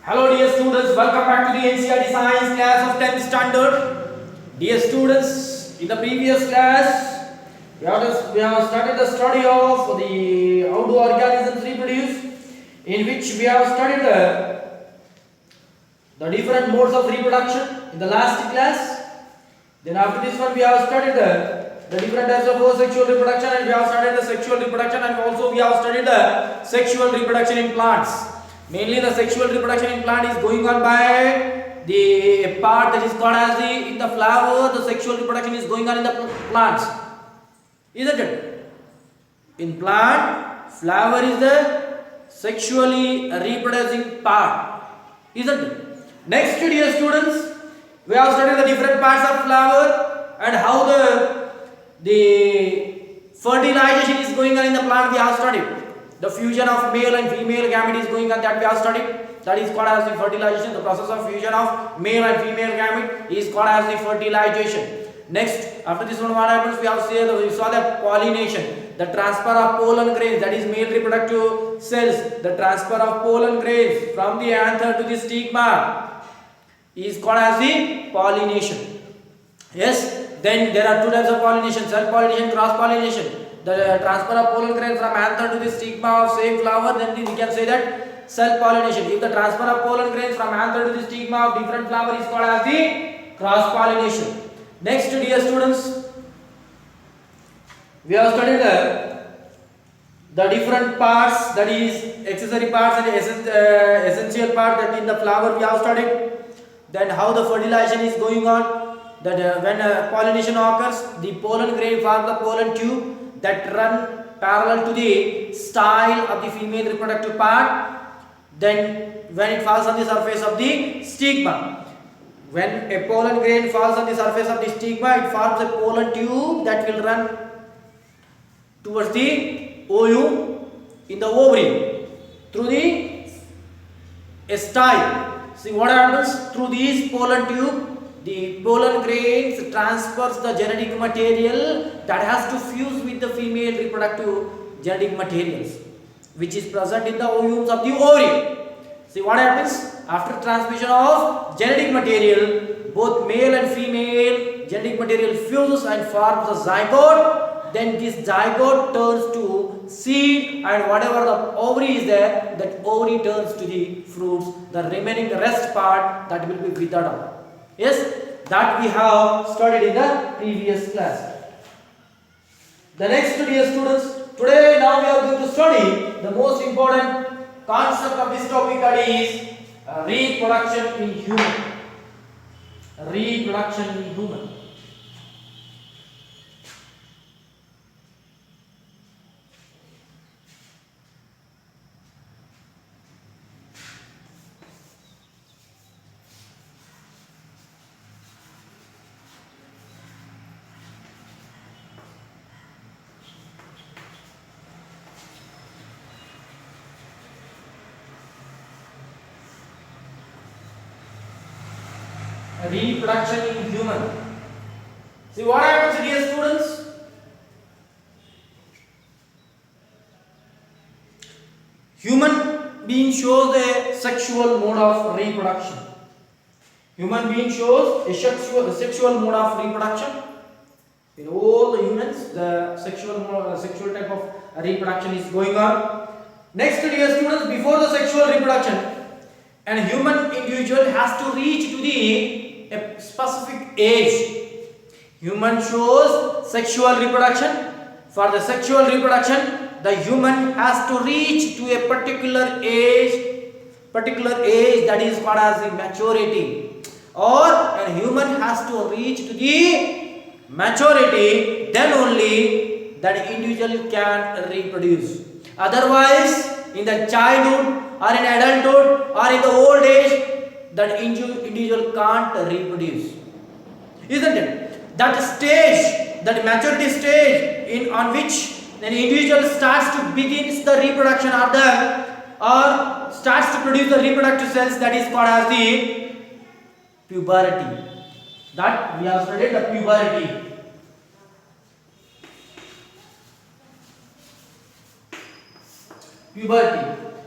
Hello dear students, welcome back to the NCERT Science class of 10th standard. Dear students, in the previous class, we have started the study of the how do organisms reproduce, in which we have studied the different modes of reproduction in the last class. Then after this one we have studied the different types of sexual reproduction, and we have studied the sexual reproduction, and also we have studied the sexual reproduction in plants. Mainly the sexual reproduction in plant is going on by the part that is called as in the flower. The sexual reproduction is going on in the plants, isn't it? In plant, flower is the sexually reproducing part, isn't it? Next, dear students, we have studied the different parts of flower and how the fertilization is going on in the plant. We have studied the fusion of male and female gamete is going on, that we have studied. That is called as the fertilization. The process of fusion of male and female gamete is called as the fertilization. Next, after this one, what happens? We saw the pollination, the transfer of pollen grains, that is male reproductive cells. The transfer of pollen grains from the anther to the stigma is called as the pollination. Yes. Then there are two types of pollination: self pollination, cross pollination. The transfer of pollen grain from anther to the stigma of same flower, then we can say that self pollination. If the transfer of pollen grains from anther to the stigma of different flower is called as the cross pollination. Next, dear students, we have studied the different parts, that is accessory parts and essential part that in the flower we have studied. Then how the fertilization is going on. That when pollination occurs, the pollen grain forms the pollen tube that run parallel to the style of the female reproductive part. Then when it falls on the surface of the stigma, when a pollen grain falls on the surface of the stigma, it forms a pollen tube that will run towards the ovum in the ovary through the style. See what happens through these pollen tube. The pollen grains transfers the genetic material that has to fuse with the female reproductive genetic materials, which is present in the ovums of the ovary. See what happens after transmission of genetic material, both male and female genetic material fuse and forms a zygote. Then this zygote turns to seed, and whatever the ovary is there, that ovary turns to the fruits. The remaining rest part, that will be withered out. Yes, that we have studied in the previous class. The next, dear students, today now we are going to study the most important concept of this topic, that is reproduction in human. Reproduction in human. Reproduction in human. See what happens, dear students? Human being shows a sexual mode of reproduction. Human being shows a sexual mode of reproduction. In all the humans, the sexual type of reproduction is going on. Next, dear students, before the sexual reproduction, an human individual has to reach to a specific age. Human shows sexual reproduction. For the sexual reproduction, the human has to reach to a particular age that is called as the maturity. Or a human has to reach to the maturity, then only that individual can reproduce. Otherwise, in the childhood or in adulthood or in the old age, that individual can't reproduce, isn't it? That stage, that maturity stage on which an individual starts to begins the reproduction of or starts to produce the reproductive cells, that is called as the puberty. That we have studied the puberty. Puberty.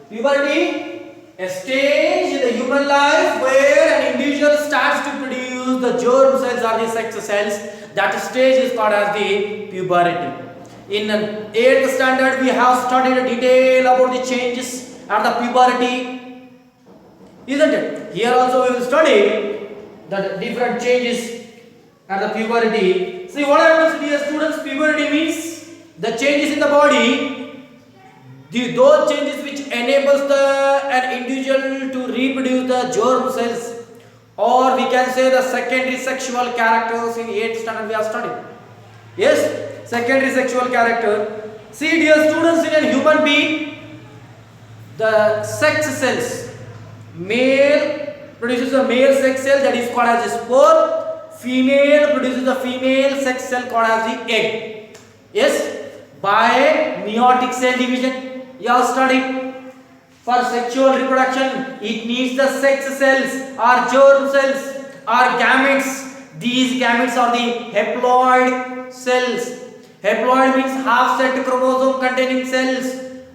Puberty, a stage in the human life where an individual starts to produce the germ cells or the sex cells. That stage is called as the puberty. In 8th standard, we have studied a detail about the changes at the puberty, isn't it? Here also we will study the different changes at the puberty. See what happens, dear students? Puberty means the changes in the body. Those changes which enables an individual to reproduce the germ cells, or we can say the secondary sexual characters. In 8th standard we have studied. Yes, secondary sexual character. See dear students, in a human being, the sex cells, male produces a male sex cell, that is called as a spore. Female produces a female sex cell called as the egg. Yes, by meiotic cell division. You have studied, for sexual reproduction it needs the sex cells or germ cells or gametes. These gametes are the haploid cells. Haploid means half set chromosome containing cells.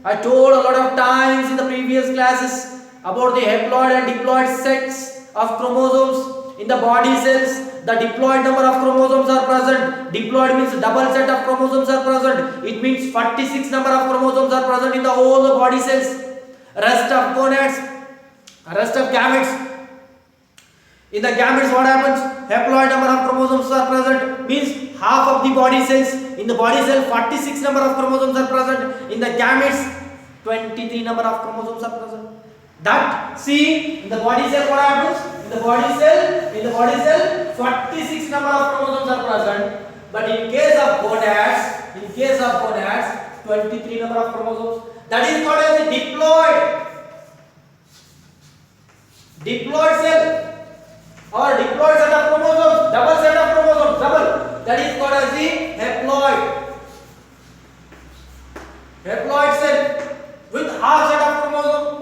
I told a lot of times in the previous classes about the haploid and diploid sets of chromosomes in the body cells. The diploid number of chromosomes are present. Diploid means double set of chromosomes are present. It means 46 number of chromosomes are present in the whole body cells. Rest of gonads, rest of gametes. In the gametes what happens? Haploid number of chromosomes are present, means half of the body cells. In the body cell 46 number of chromosomes are present. In the gametes 23 number of chromosomes are present. That, see, in the body cell what happens? In the body cell 46 number of chromosomes are present, but in case of gonads 23 number of chromosomes. That is called as the diploid cell or diploid set of chromosomes, double set of chromosomes, double. That is called as the haploid cell with half set of chromosomes.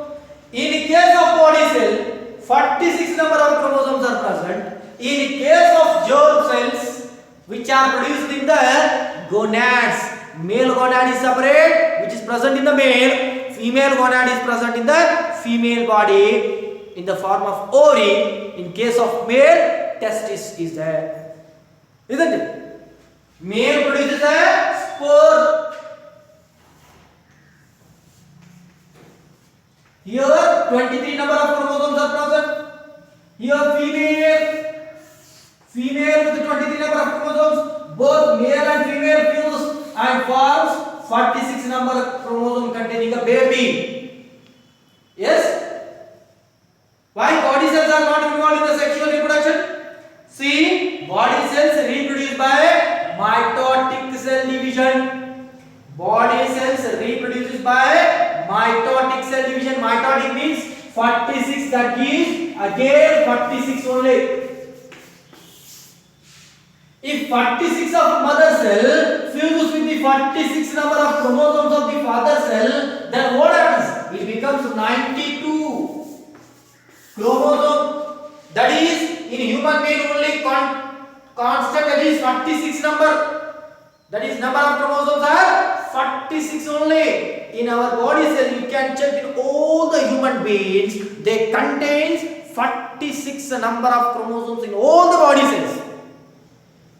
In case of body cell 46 number of chromosomes are present. In case of germ cells which are produced in the gonads, male gonad is separate, which is present in the male. Female gonad is present in the female body in the form of ovary. In case of male, testis is there, isn't it? Male produces a spore. Here 23 number of chromosomes are present. Here female with 23 number of chromosomes, both male and female fuse and forms 46 number of chromosome containing a baby. Yes? Why body cells are not involved in the sexual reproduction? See, body cells reproduce by mitotic cell division. Body cells reproduces by mitotic cell division. Mitotic means 46, that gives again 46 only. If 46 of mother cell fuses with the 46 number of chromosomes of the father cell, then what happens? It becomes 92 chromosome. That is, in human being only constant, that is 46 number. That is, number of chromosomes are 46 only. In our body cell, you can check in all the human beings, they contain 46 number of chromosomes in all the body cells.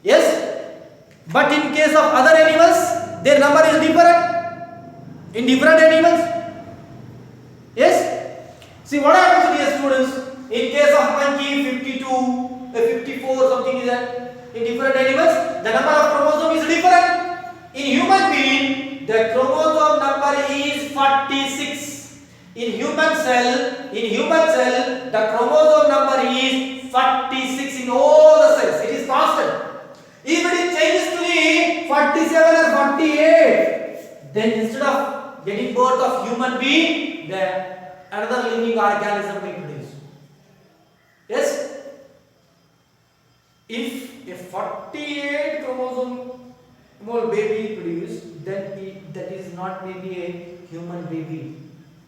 Yes, but in case of other animals, their number is different in different animals. Yes, see what happens to these students? In case of monkey, 52, 54, something is that. In different animals, the number of chromosomes is different. In human being, the chromosome number is 46. In human cell, the chromosome number is 46 in all the cells. It is constant. If it changes to the 47 or 48, then instead of getting birth of human being, then another living organism will produce. Yes? If a 48 chromosome baby produced, then that is not maybe a human baby.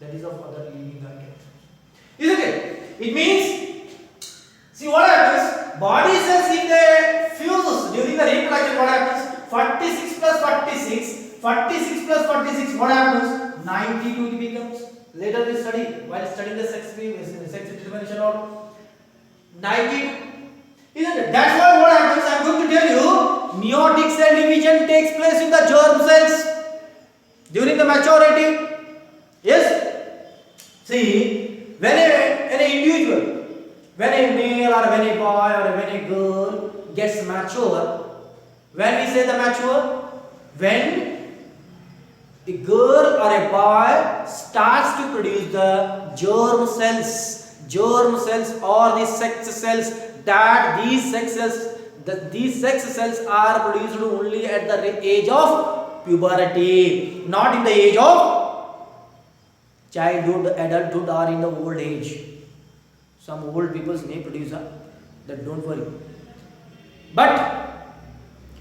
That is of other living organisms. Isn't it? It means, see what happens? Body cells, if they fuse during the reproduction, what happens? 46 plus 46, 46 plus 46, what happens? 92 it becomes. Later we study, while studying the sex determination or 92. Isn't it? That's why what happens, I am going to tell you, meiotic cell division takes place in the germ cells during the maturity. Yes? See, when an individual, when a male or when a boy or when a girl gets mature, when we say the mature, when a girl or a boy starts to produce the germ cells or the sex cells, that these sex cells are produced only at the age of puberty, not in the age of childhood, adulthood or in the old age. Some old people may produce that, don't worry. But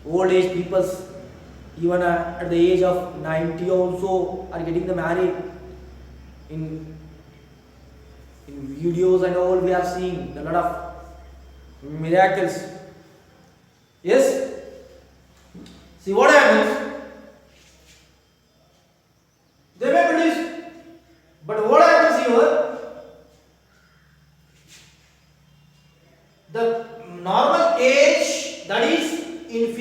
old age people, even at the age of 90 also, are getting married. In videos and all, we are seeing a lot of miracles. Yes? See what happens? They may produce, but what happens here? The normal age, that is in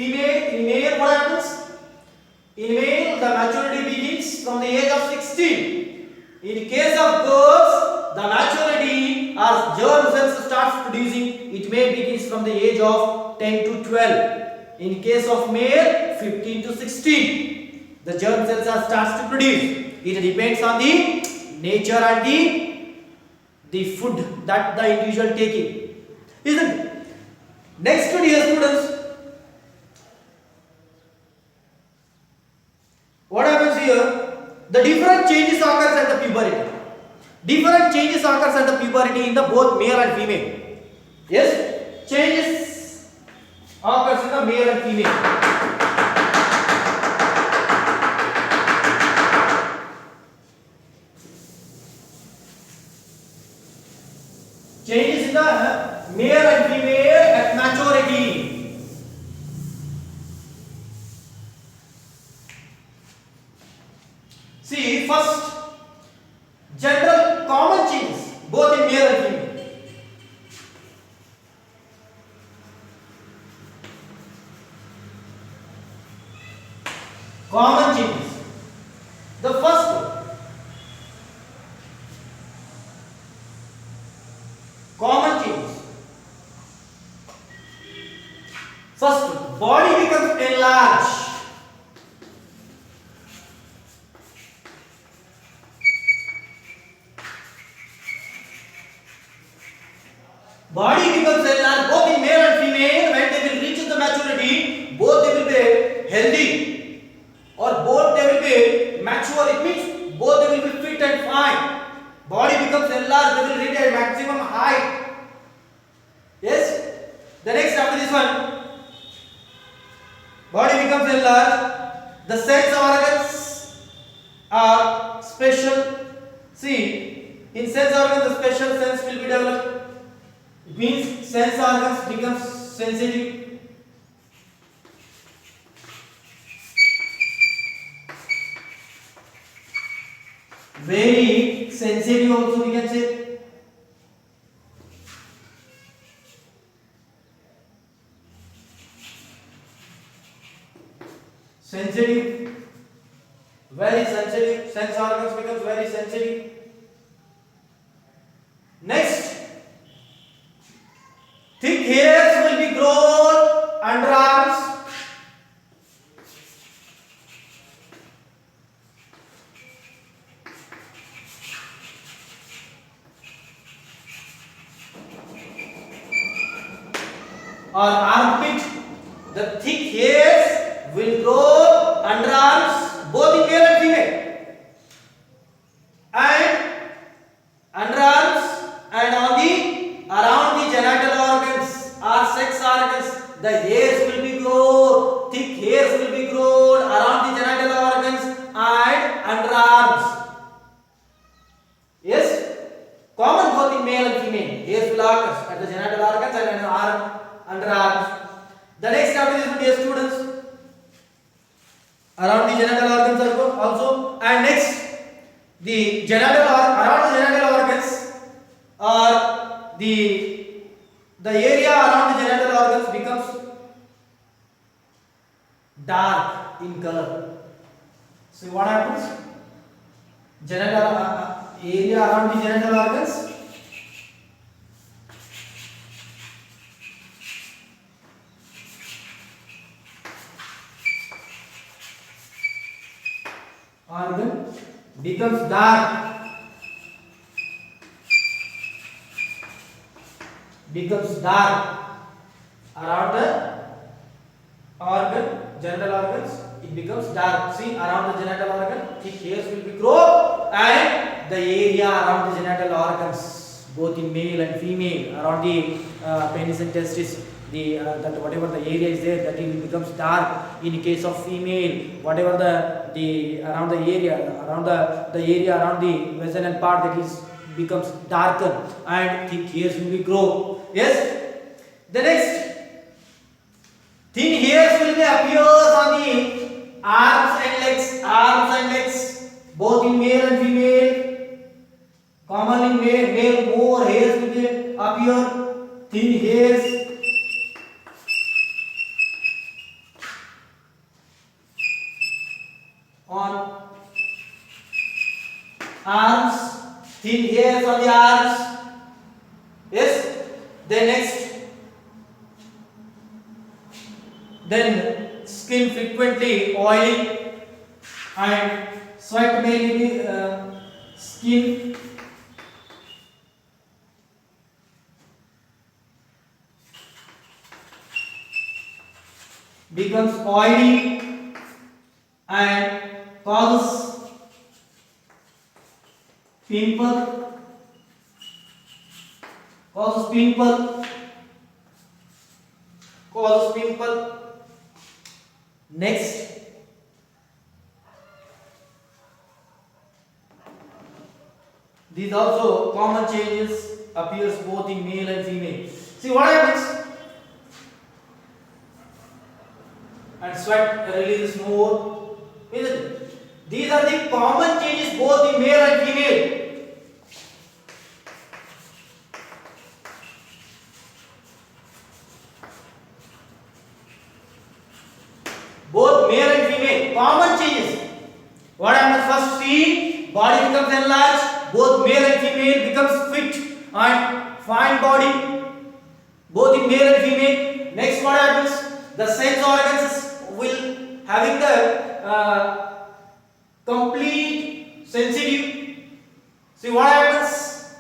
male, what happens? In male, the maturity begins from the age of 16. In case of girls, the maturity or germ cells starts producing, it may begins from the age of 10 to 12. In case of male, 15 to 16. The germ cells starts to produce. It depends on the nature and the food that the individual taking. Isn't it? Next, dear students, what happens here? The different changes occurs at the puberty. Different changes occurs at the puberty in the both male and female. Yes? Changes occurs in the male and female. Changes in the male and female at maturity. See, first, general common changes both in male and female. Common changes. The first one, common changes. First, body becomes enlarged. Body becomes enlarged both in male and female. When they will reach the maturity, both they will be healthy or both they will be mature. It means both they will be fit and fine. Body becomes enlarged, they will reach a maximum height. Yes? The next after this one, body becomes enlarged. The sense organs are special. See, in sense organs, the special sense will be developed. It means sense organs become sensitive. Very sensitive also we can say. Sensitive, very sensitive. Sense organs becomes very sensitive. Next, thick hairs will be grown underarms. Or armpit. The thick hairs will grow underarms, both in male and female. And underarms and on the around the genital organs or sex organs, the hairs will be grown, thick hairs will be grown around the genital organs and underarms. Yes? Common both in male and female. Hairs will occur at the genital organs and underarms. The next after this, dear students, around the genital And next, the genital or around the genital organs, or the area around the genital organs becomes dark in color. So what happens? Genital area around the genital organs becomes dark, around the organ, genital organs. It becomes dark. See, around the genital organ, thick hairs will be grow, and the area around the genital organs, both in male and female, around the penis and testis, that whatever the area is there, that it becomes dark. In case of female, whatever the around the area around the area around the vaginal part, that is becomes darker, and thick hairs will be grow. Yes. The next, thin hairs will be appears on the arms and legs, both in male and female. Commonly male more hairs will be appear, thin hairs. On arms, thin hairs on the arms. Yes. Then skin frequently oily, and sweat may be skin becomes oily and causes pimple. Next, these also common changes appears both in male and female. See what happens? And sweat releases more, isn't it? These are the common changes both in male and female. Both male and female, common changes. What happens? First, see, body becomes enlarged, both male and female becomes fit and fine body, both in male and female. Next, what happens? The sense organs will having the complete sensitive. See what happens?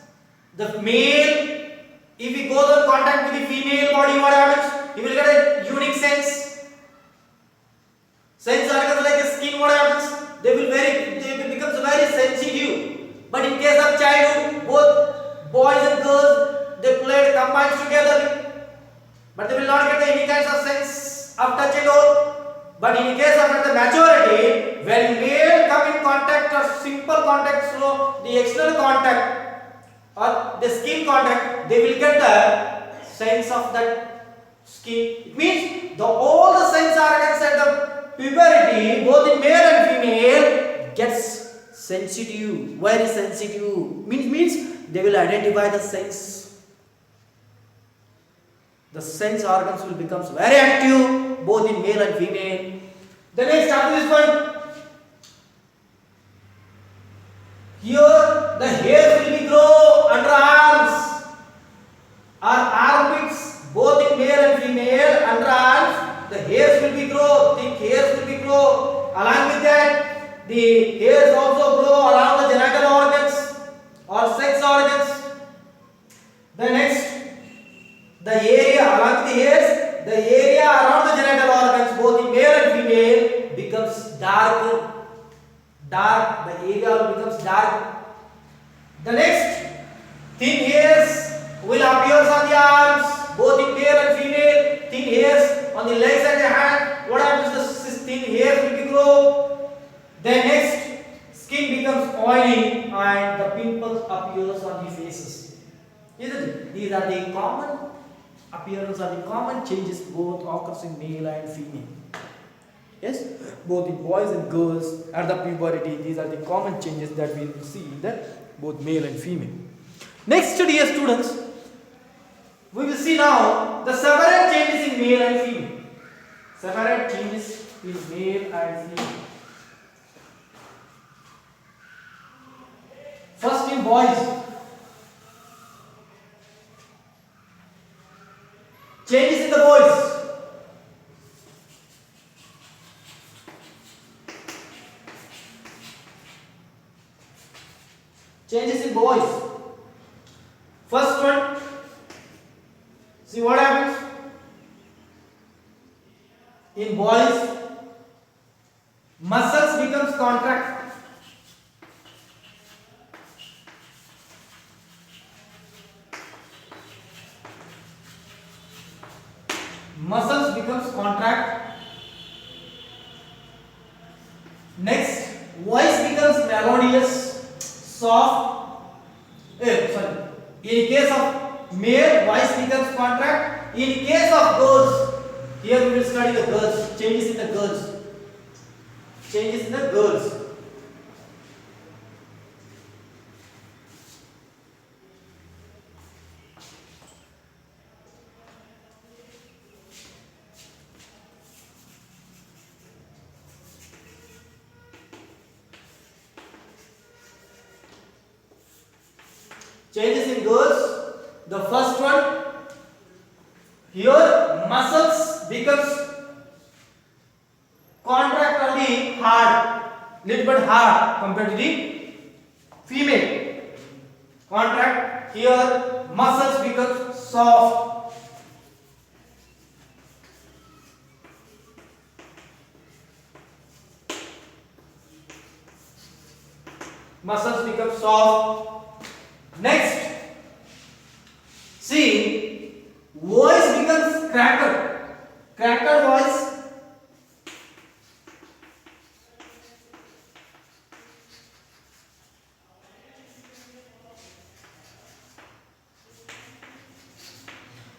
The male, if he goes in contact with the female body, what happens? He will get a unique sense. Sense organs like the skin, what happens? They will become very sensitive. But in case of childhood, both boys and girls, they played combined together, but they will not get any kinds of sense of touch and all. But in case of the maturity, when male come in contact or simple contact, so the external contact or the skin contact, they will get the sense of that skin. It means all the sense organs at the puberty, both in male and female, gets sensitive, very sensitive. Means they will identify the sense. The sense organs will become very active, both in male and female. The next after this one, here the hairs will be grow under arms or armpits, both in male and female. Under arms, the hairs will be grow, thick hairs will be grow. Along with that, the hairs also grow around the genital organs or sex organs. The next, the area along with the hairs, the area around the genital organs, both in male and female, becomes dark. The area becomes dark. The next, thin hairs will appear on the arms, both in male and female. Thin hairs on the legs and the hand. What happens? The thin hairs will be grow. Then next, skin becomes oily and the pimples appears on the faces. Isn't it? These are the common appearance or the common changes both occurs in male and female. Yes, both in boys and girls at the puberty, these are the common changes that we will see in the both male and female. Next, dear students, we will see now the separate changes in male and female. Separate changes in male and female. First in boys. Changes in the boys. Changes in boys. First one. See what happens in boys. Muscles becomes contract. Muscles becomes contract. Next, voice becomes melodious, soft. Sorry. In case of male, voice becomes contract. In case of girls, here we will study the girls. Changes in the girls. Changes in the girls. Changes in girls. The first one, here muscles becomes contract only hard, little bit hard compared to the female. Contract, here muscles becomes soft. Muscles become soft. Next, see, voice becomes cracker. Cracker voice.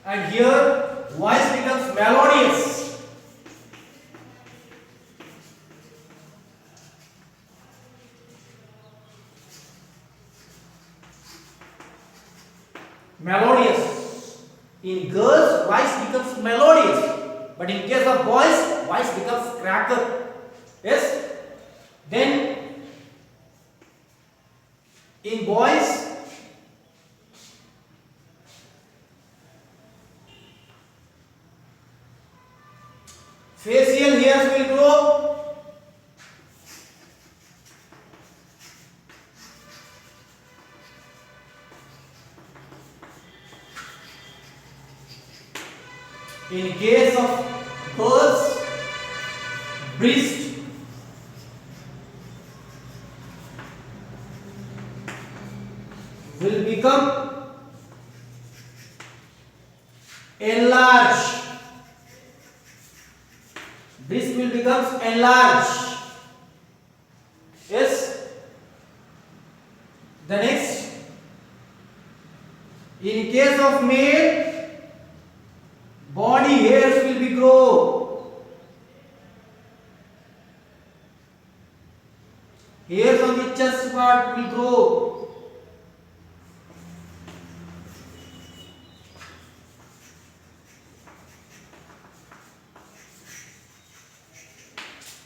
And here, voice becomes melodious. Melodious. In girls, voice becomes melodious, but in case of boys, voice becomes cracker. Yes. Then in boys, facial hairs will grow. In case of girls, breast will become enlarged. Breast will become enlarged. Yes. The next, in case of male, body hairs will be grow. Hairs on the chest part will grow.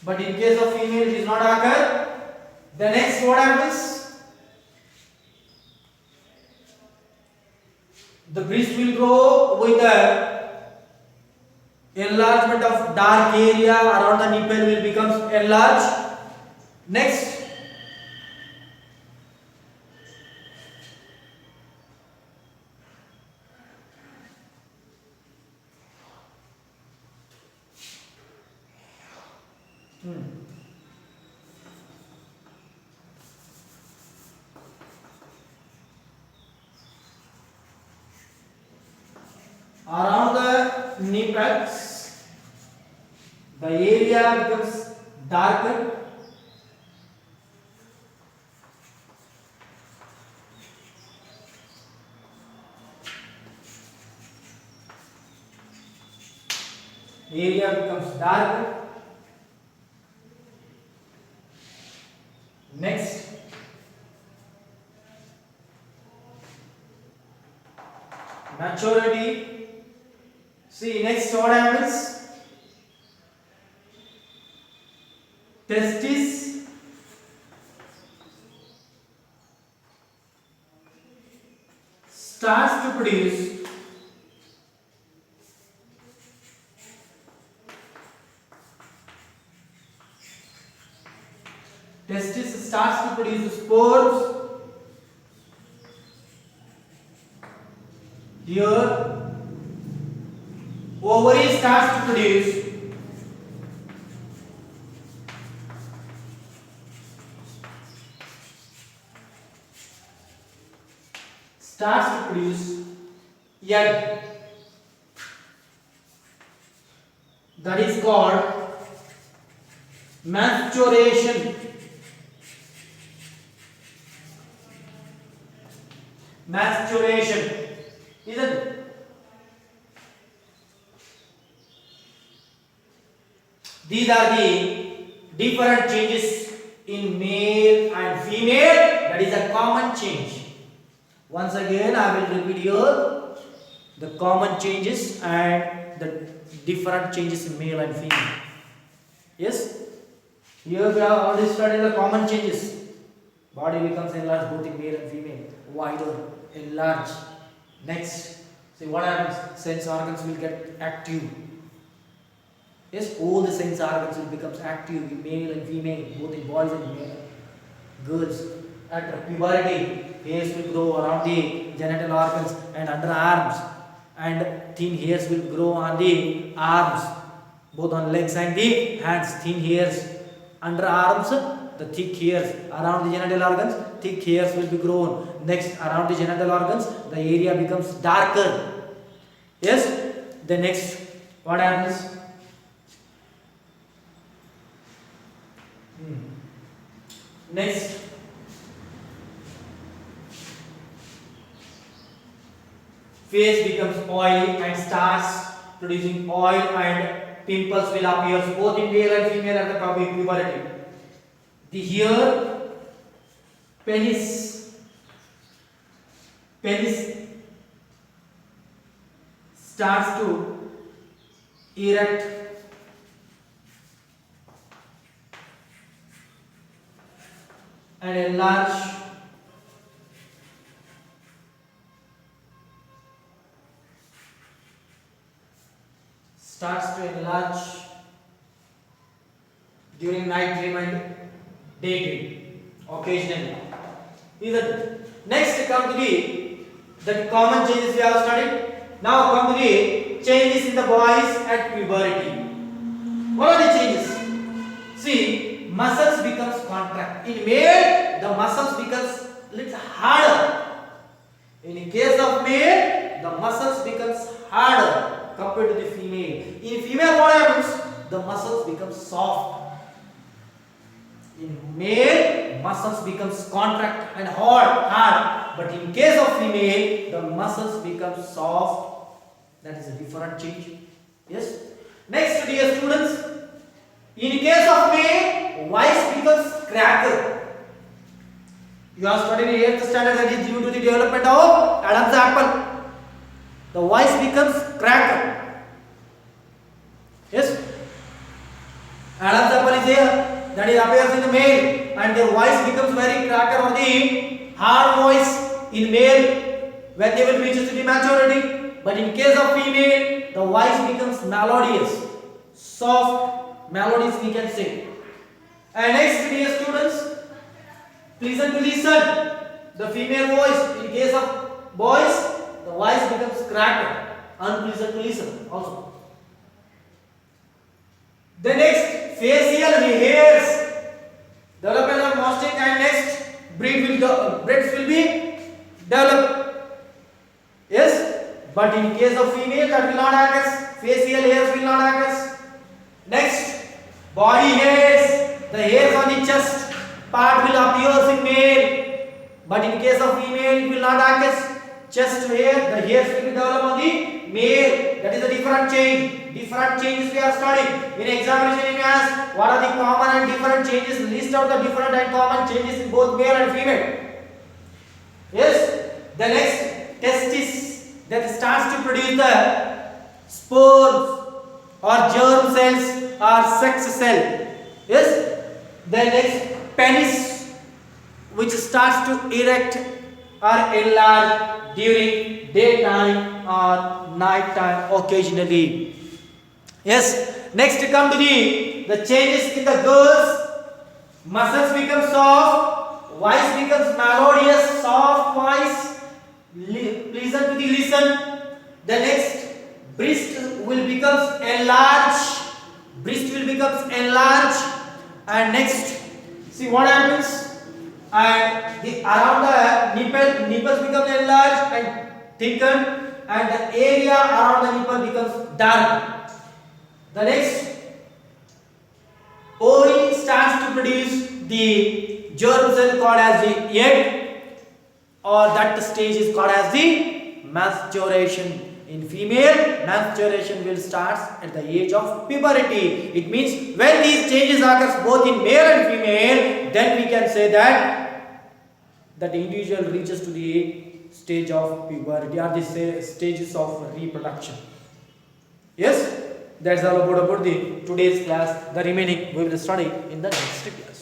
But in case of female, it is not occur. The next, what happens? The breast will grow with the enlargement of dark area around the nipple will become enlarged. Next, around the nipples, the area becomes darker. Area becomes darker. Next, maturity. See, next what happens? Testis starts to produce spores. Here, ovary starts to produce egg. That is called maturation. Maturation, isn't it? These are the different changes in male and female. That is a common change. Once again, I will repeat here the common changes and the different changes in male and female. Yes? Here we have already studied the common changes. Body becomes enlarged both in male and female, wider, enlarged. Next, see what happens? Sense organs will get active. Yes, all the sense organs will become active in male and female, both in boys and girls. At puberty, hairs will grow around the genital organs and underarms, and thin hairs will grow on the arms, both on legs and the hands. Thin hairs underarms. The thick hairs around the genital organs, thick hairs will be grown. Next, around the genital organs, the area becomes darker. Yes? The next, what happens? Next, face becomes oily and starts producing oil, and pimples will appear both in male and female at the puberty. Here, penis starts to erect and enlarge. Starts to enlarge during night dream and daydream occasionally. Next, come to the common changes we have studied. Now come to the changes in the boys at puberty. What are the changes? See, muscles becomes contract. In male, the muscles becomes little harder. In case of male, the muscles becomes harder compared to the female. In female, what happens? The muscles become soft. In male, muscles becomes contract and hard. But in case of female, the muscles become soft. That is a different change. Yes. Next, dear students, in case of male, voice becomes cracker. You are studying 8th standard, that is due to the development of Adam's apple. The voice becomes cracker. Yes. Adam's apple is there. That is appears in the male, and their voice becomes very cracker or the hard voice in male when they will reach to the maturity. But in case of female, the voice becomes melodious, soft melodies we can say. And next, dear students, listen to listen. The female voice, in case of boys, the voice becomes cracker, unpleasant to listen also. The next, facial hairs, development of mustache, and next braids will be developed. Yes, but in case of female, that will not occur. Facial hairs will not occur. Next, body hairs, the hairs on the chest part will appear in male, but in case of female, it will not occur. Chest hair, the hairs will be developed on the male. That is the different change. Different changes we are studying. In examination, you ask what are the common and different changes. List out the different and common changes in both male and female. Yes. The next test is that starts to produce the spores or germ cells or sex cell. Yes. The next penis, which starts to erect or enlarge during daytime or night time occasionally. Yes. Next come to the changes in the girls. Muscles become soft, voice becomes melodious, soft voice, pleasant to the listen. The next, breast will become enlarged. Breast will become enlarged. And next, see what happens. And around the nipples become enlarged and thickened, and the area around the nipple becomes dark. The next, ovary starts to produce the germ cell called as the egg, or that stage is called as the maturation. In female, maturation will start at the age of puberty. It means when these changes occurs both in male and female, then we can say that the individual reaches to the stage of puberty or the stages of reproduction. Yes, that's all about the today's class. The remaining we will study in the next class.